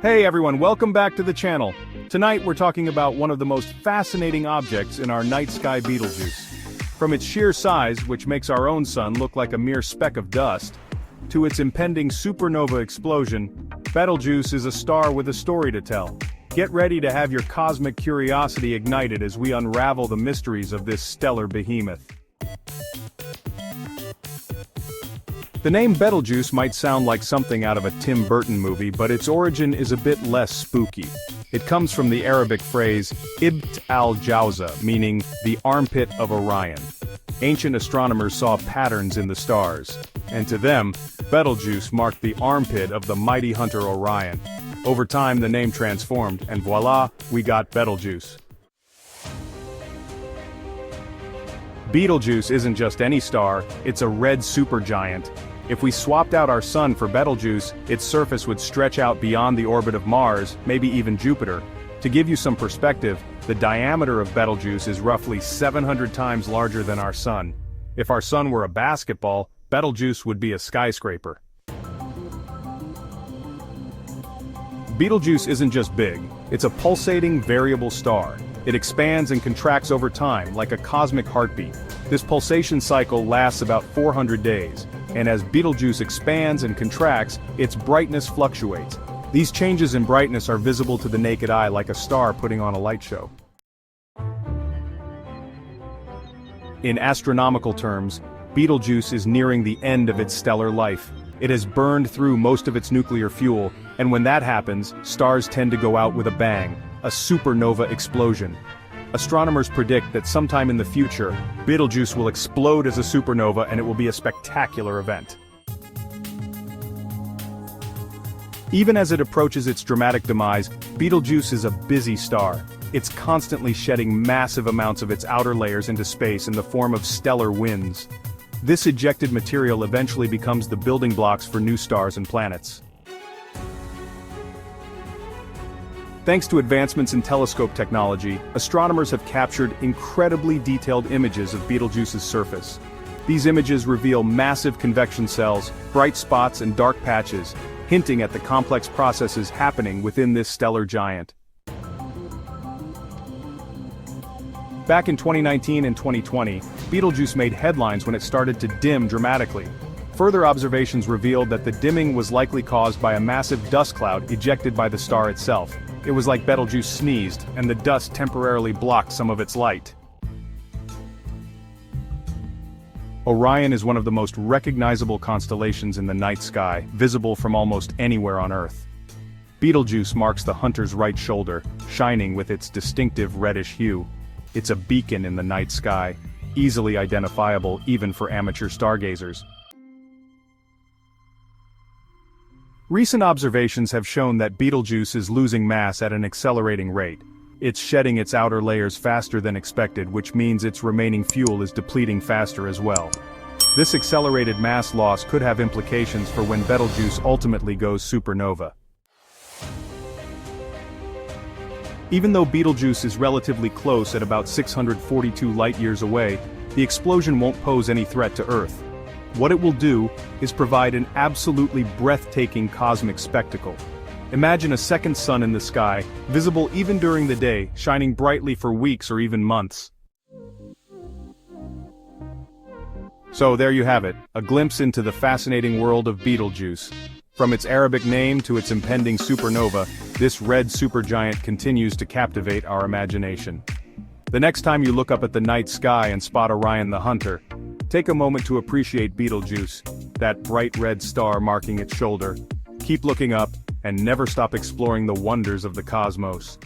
Hey everyone, welcome back to the channel. Tonight we're talking about one of the most fascinating objects in our night sky, Betelgeuse. From its sheer size, which makes our own sun look like a mere speck of dust, to its impending supernova explosion, Betelgeuse is a star with a story to tell. Get ready to have your cosmic curiosity ignited as we unravel the mysteries of this stellar behemoth. The name Betelgeuse might sound like something out of a Tim Burton movie, but its origin is a bit less spooky. It comes from the Arabic phrase, Ibt al-Jawza, meaning the armpit of Orion. Ancient astronomers saw patterns in the stars, and to them, Betelgeuse marked the armpit of the mighty hunter Orion. Over time the name transformed, and voila, we got Betelgeuse. Betelgeuse isn't just any star, it's a red supergiant. If we swapped out our sun for Betelgeuse, its surface would stretch out beyond the orbit of Mars, maybe even Jupiter. To give you some perspective, the diameter of Betelgeuse is roughly 700 times larger than our sun. If our sun were a basketball, Betelgeuse would be a skyscraper. Betelgeuse isn't just big, it's a pulsating variable star. It expands and contracts over time, like a cosmic heartbeat. This pulsation cycle lasts about 400 days, and as Betelgeuse expands and contracts, its brightness fluctuates. These changes in brightness are visible to the naked eye like a star putting on a light show. In astronomical terms, Betelgeuse is nearing the end of its stellar life. It has burned through most of its nuclear fuel, and when that happens, stars tend to go out with a bang, a supernova explosion. Astronomers predict that sometime in the future, Betelgeuse will explode as a supernova and it will be a spectacular event. Even as it approaches its dramatic demise, Betelgeuse is a busy star. It's constantly shedding massive amounts of its outer layers into space in the form of stellar winds. This ejected material eventually becomes the building blocks for new stars and planets. Thanks to advancements in telescope technology, astronomers have captured incredibly detailed images of Betelgeuse's surface. These images reveal massive convection cells, bright spots and dark patches, hinting at the complex processes happening within this stellar giant. Back in 2019 and 2020, Betelgeuse made headlines when it started to dim dramatically. Further observations revealed that the dimming was likely caused by a massive dust cloud ejected by the star itself. It was like Betelgeuse sneezed, and the dust temporarily blocked some of its light. Orion is one of the most recognizable constellations in the night sky, visible from almost anywhere on Earth. Betelgeuse marks the hunter's right shoulder, shining with its distinctive reddish hue. It's a beacon in the night sky, easily identifiable even for amateur stargazers. Recent observations have shown that Betelgeuse is losing mass at an accelerating rate. It's shedding its outer layers faster than expected, which means its remaining fuel is depleting faster as well. This accelerated mass loss could have implications for when Betelgeuse ultimately goes supernova. Even though Betelgeuse is relatively close at about 642 light-years away, the explosion won't pose any threat to Earth. What it will do is provide an absolutely breathtaking cosmic spectacle. Imagine a second sun in the sky, visible even during the day, shining brightly for weeks or even months. So there you have it, a glimpse into the fascinating world of Betelgeuse. From its Arabic name to its impending supernova, this red supergiant continues to captivate our imagination. The next time you look up at the night sky and spot Orion the hunter, take a moment to appreciate Betelgeuse, that bright red star marking its shoulder. Keep looking up, and never stop exploring the wonders of the cosmos.